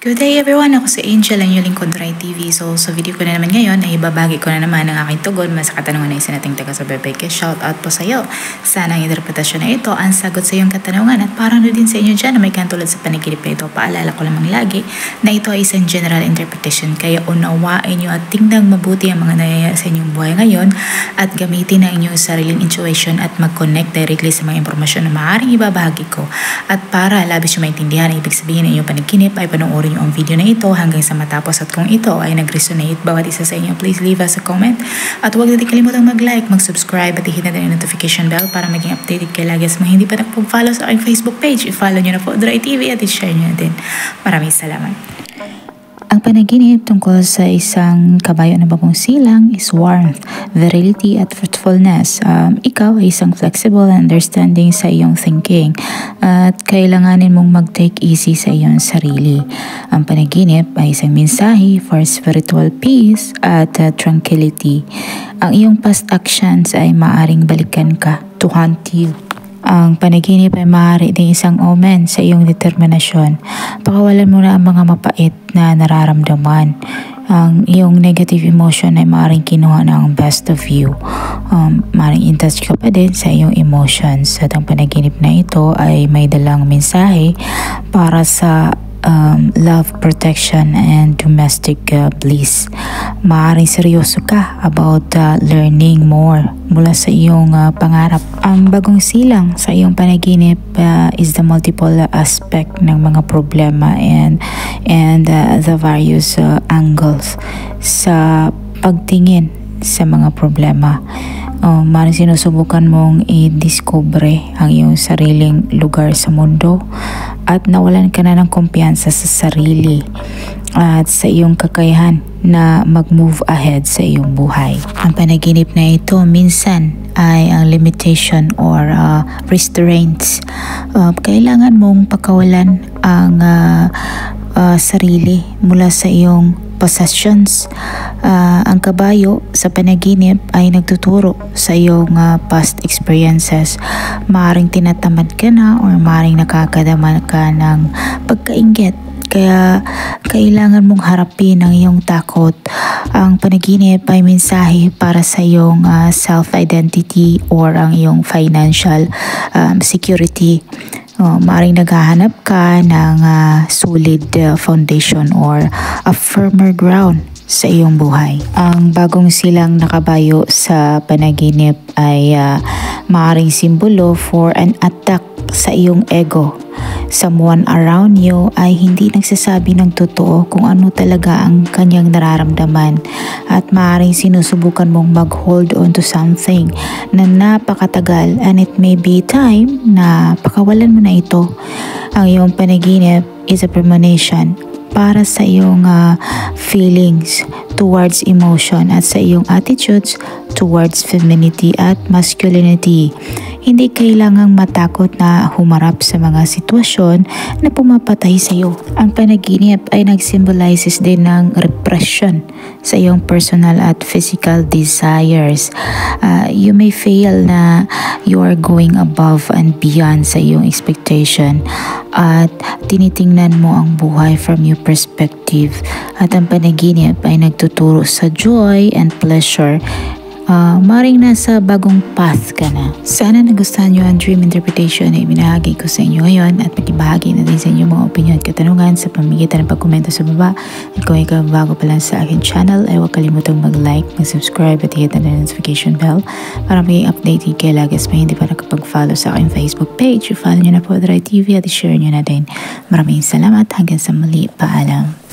Good day everyone! Ako si Angel, ang inyong lingkod Rai TV. So sa video ko na naman ngayon ay ibabagi ko na naman ang aking tugon sa katanungan na isa nating taga sa Bebeke. Shout out po sa iyo. Sana ang interpretasyon na ito ang sagot sa iyong katanungan at parang din sa inyo dyan na may katulad sa panaginip na ito. Paalala ko lamang lagi na ito ay isang general interpretation kaya unawain nyo at tingnan mabuti ang mga nangyayari sa inyong buhay ngayon at gamitin ang inyong sariling intuition at mag-connect directly sa mga impormasyon na maaaring ibabahagi ko. At para labis yung maintindihan ang ibig sabihin ng inyong panaginip ay panoorin ang video na ito hanggang sa matapos at kung ito ay nag-resonate bawat isa sa inyo, please leave us a comment at huwag natin kalimutang mag-like, mag-subscribe at i-hit na din ang notification bell para maging updated kayo lagi sa mga hindi pa nagpo-follow sa aking Facebook page. I-follow nyo na po Rai TV at i-share nyo na din. Maraming salamat. Ang panaginip tungkol sa isang kabayo na bagong silang is warmth, virility at fruitfulness. Ikaw ay isang flexible and understanding sa iyong thinking at kailanganin mong mag-take easy sa iyong sarili. Ang panaginip ay isang mensahe for spiritual peace at tranquility. Ang iyong past actions ay maaaring balikan ka to haunt you. Ang panaginip ay maaari ding isang omen sa iyong determinasyon. Pakawalan mo na ang mga mapait na nararamdaman. Ang iyong negative emotion ay maaaring kinuha ng best of you. Maaaring in touch ka pa din sa iyong emotions. At ang panaginip na ito ay may dalang mensahe para sa love, protection, and domestic bliss. Maaaring seryoso ka about learning more mula sa iyong pangarap. Ang bagong silang sa iyong panaginip is the multiple aspect ng mga problema and the various angles sa pagtingin sa mga problema. Maaaring sinusubukan mong i-discover ang iyong sariling lugar sa mundo at nawalan ka na ng kumpiyansa sa sarili at sa iyong kakayahan na mag-move ahead sa iyong buhay. Ang panaginip na ito minsan ay ang limitation or restraints. Kailangan mong pakawalan ang sarili mula sa iyong possessions. Ang kabayo sa panaginip ay nagtuturo sa iyong past experiences. Maaring tinatamad ka na or maaring nakakadama ka ng pagkainggit. Kaya kailangan mong harapin ang iyong takot. Ang panaginip ay mensahe para sa iyong self-identity or ang iyong financial security. Maaaring naghahanap ka ng solid foundation or a firmer ground sa iyong buhay. Ang bagong silang nakabayo sa panaginip ay maaaring simbolo for an attack sa iyong ego. Someone around you ay hindi nagsasabi ng totoo kung ano talaga ang kanyang nararamdaman at maaaring sinusubukan mong mag-hold on to something na napakatagal and it may be time na pakawalan mo na ito. Ang iyong panaginip is a premonition para sa iyong feelings towards emotion at sa iyong attitudes towards femininity at masculinity. Hindi kailangang matakot na humarap sa mga sitwasyon na pumapatay sa iyo. Ang panaginip ay nag-symbolizes din ng repression sa iyong personal at physical desires. You may feel na you are going above and beyond sa iyong expectation at tinitingnan mo ang buhay from your perspective. At ang panaginip ay nagtuturo sa joy and pleasure. Maring nasa bagong path ka na. Sana nagustuhan nyo ang dream interpretation na ibinahagi ko sa inyo ngayon at pakibahagi na din sa inyo mga opinion at katanungan sa pamamagitan ng pagkomento sa baba. At kung ikaw bago pa lang sa aking channel ay huwag kalimutang mag-like, mag-subscribe at hit na notification bell para maging updated kayo lagi sa hindi pa nakapag-follow sa aking Facebook page. I-follow nyo na po Rai TV at i-share nyo na din. Maraming salamat. Hanggang sa muli. Paalam.